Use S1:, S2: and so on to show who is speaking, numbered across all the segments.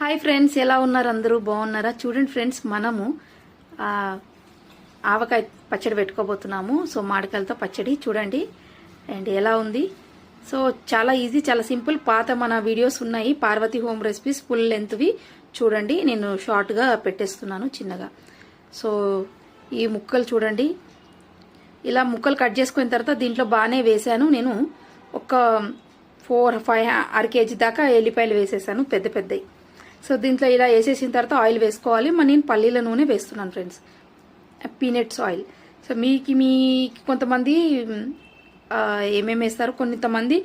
S1: Hi friends, ఎలా ఉన్నారు? అందరూ బాగున్నారా? చూడండి ఫ్రెండ్స్, మనము ఆవకాయ పచ్చడి పెట్టుకోబోతున్నాము. సో మామిడికాయలతో పచ్చడి చూడండి అండ్ ఎలా ఉంది. సో చాలా ఈజీ, చాలా సింపుల్. పాత మన వీడియోస్ ఉన్నాయి, పార్వతి హోమ్ రెసిపీస్, ఫుల్ లెంత్వి. చూడండి, నేను షార్ట్గా పెట్టేస్తున్నాను చిన్నగా. సో ఈ ముక్కలు చూడండి, ఇలా ముక్కలు కట్ చేసుకున్న తర్వాత దీంట్లో బాగానే వేసాను. నేను ఒక 4-5 అర కేజీ దాకా ఎల్లిపాయలు వేసేసాను, పెద్ద పెద్దవి. సో దీంట్లో ఇలా వేసేసిన తర్వాత ఆయిల్ వేసుకోవాలి. నేను పల్లీల నూనె వేస్తున్నాను ఫ్రెండ్స్, పీనట్స్ ఆయిల్. సో మీకు కొంతమంది ఏమేమి వేస్తారు, కొంతమంది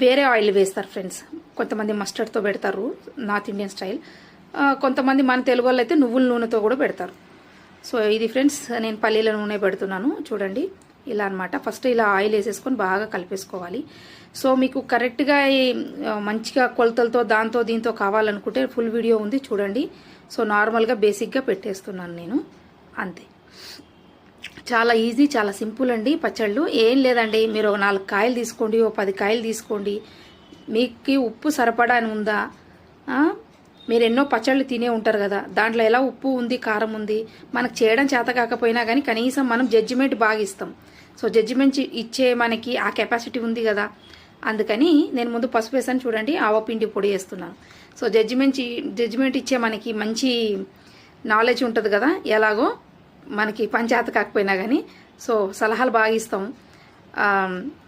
S1: వేరే ఆయిల్ వేస్తారు ఫ్రెండ్స్. కొంతమంది మస్టర్డ్తో పెడతారు, నార్త్ ఇండియన్ స్టైల్. కొంతమంది మన తెలుగు వాళ్ళు అయితే నువ్వుల నూనెతో కూడా పెడతారు. సో ఇది ఫ్రెండ్స్, నేను పల్లీల నూనె పెడుతున్నాను చూడండి. ఇలా అనమాట. ఫస్ట్ ఇలా ఆయిల్ వేసేసుకొని బాగా కలిపేసుకోవాలి. సో మీకు కరెక్ట్గా మంచిగా కొలతలతో దాంతో దీంతో కావాలనుకుంటే ఫుల్ వీడియో ఉంది చూడండి. సో నార్మల్గా బేసిక్గా పెట్టేస్తున్నాను నేను, అంతే. చాలా ఈజీ, చాలా సింపుల్ అండి పచ్చళ్ళు. ఏం లేదండి, మీరు 4 కాయలు తీసుకోండి, 10 కాయలు తీసుకోండి. మీకు ఉప్పు సరిపడా అని ఉందా? మీరు ఎన్నో పచ్చళ్ళు తినే ఉంటారు కదా, దాంట్లో ఎలా ఉప్పు ఉంది, కారం ఉంది. మనకు చేయడం చేత కాకపోయినా కానీ కనీసం మనం జడ్జిమెంట్ బాగా ఇస్తాం. సో జడ్జిమెంట్ ఇచ్చే మనకి ఆ కెపాసిటీ ఉంది కదా, అందుకని నేను ముందు పసుపు వేసాను చూడండి, ఆవపిండి పొడి వేస్తున్నాను. సో జడ్జిమెంట్ ఇచ్చే మనకి మంచి నాలెడ్జ్ ఉంటుంది కదా, ఎలాగో మనకి పంచాయత కాకపోయినా కానీ. సో సలహాలు బాగా ఇస్తాం.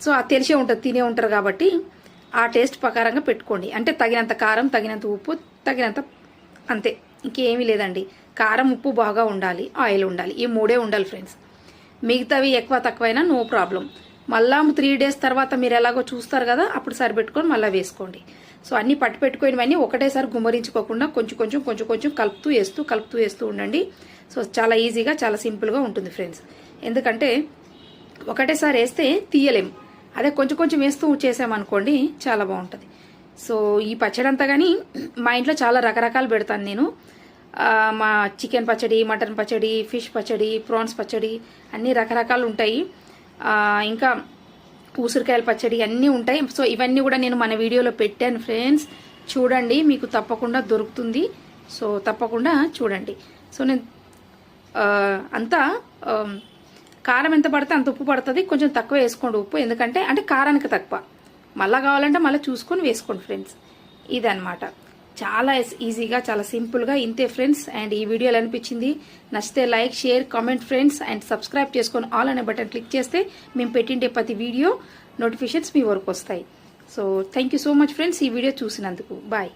S1: సో అది తెలిసే ఉంటుంది, తినే ఉంటారు కాబట్టి ఆ టేస్ట్ ప్రకారంగా పెట్టుకోండి. అంటే తగినంత కారం, తగినంత ఉప్పు, తగినంత, అంతే, ఇంకేమీ లేదండి. కారం, ఉప్పు బాగా ఉండాలి, ఆయిల్ ఉండాలి, ఈ 3 ఉండాలి ఫ్రెండ్స్. మిగతావి ఎక్కువ తక్కువైనా నో ప్రాబ్లం. మళ్ళా 3 డేస్ తర్వాత మీరు ఎలాగో చూస్తారు కదా, అప్పుడు సరిపెట్టుకొని మళ్ళీ వేసుకోండి. సో అన్ని పట్టు పెట్టుకునేవన్నీ ఒకటేసారి గుమ్మరించుకోకుండా కొంచెం కొంచెం కలుపుతూ వేస్తూ ఉండండి. సో చాలా ఈజీగా, చాలా సింపుల్గా ఉంటుంది ఫ్రెండ్స్. ఎందుకంటే ఒకటేసారి వేస్తే తీయలేం, అదే కొంచెం వేస్తూ చేసామనుకోండి చాలా బాగుంటుంది. సో ఈ పచ్చడి అంతా కానీ మా ఇంట్లో చాలా రకరకాలు పెడతాను నేను. మా చికెన్ పచ్చడి, మటన్ పచ్చడి, ఫిష్ పచ్చడి, ప్రాన్స్ పచ్చడి, అన్నీ రకరకాలు ఉంటాయి. ఇంకా ఉసిరికాయల పచ్చడి అన్నీ ఉంటాయి. సో ఇవన్నీ కూడా నేను మన వీడియోలో పెట్టాను ఫ్రెండ్స్, చూడండి, మీకు తప్పకుండా దొరుకుతుంది. సో తప్పకుండా చూడండి. సో నేను అంతా కారం ఎంత పడితే అంత ఉప్పు పడుతుంది, కొంచెం తక్కువ వేసుకోండి ఉప్పు, ఎందుకంటే అంటే కారానికి తక్కువ. మళ్ళీ కావాలంటే మళ్ళీ చూసుకొని వేసుకోండి ఫ్రెండ్స్. ఇదన్నమాట, చాలా ఈజీగా, చాలా సింపుల్గా, ఇంతే ఫ్రెండ్స్. అండ్ ఈ వీడియో ఎలా అనిపించింది? నచ్చితే like, share, comment friends. And subscribe చేసుకొని ఆల్ అనే బటన్ క్లిక్ చేస్తే మేము పెట్టిండే ప్రతి వీడియో నోటిఫికేషన్స్ మీ వరకు వస్తాయి. So thank you so much friends, ఈ వీడియో చూసినందుకు. బాయ్.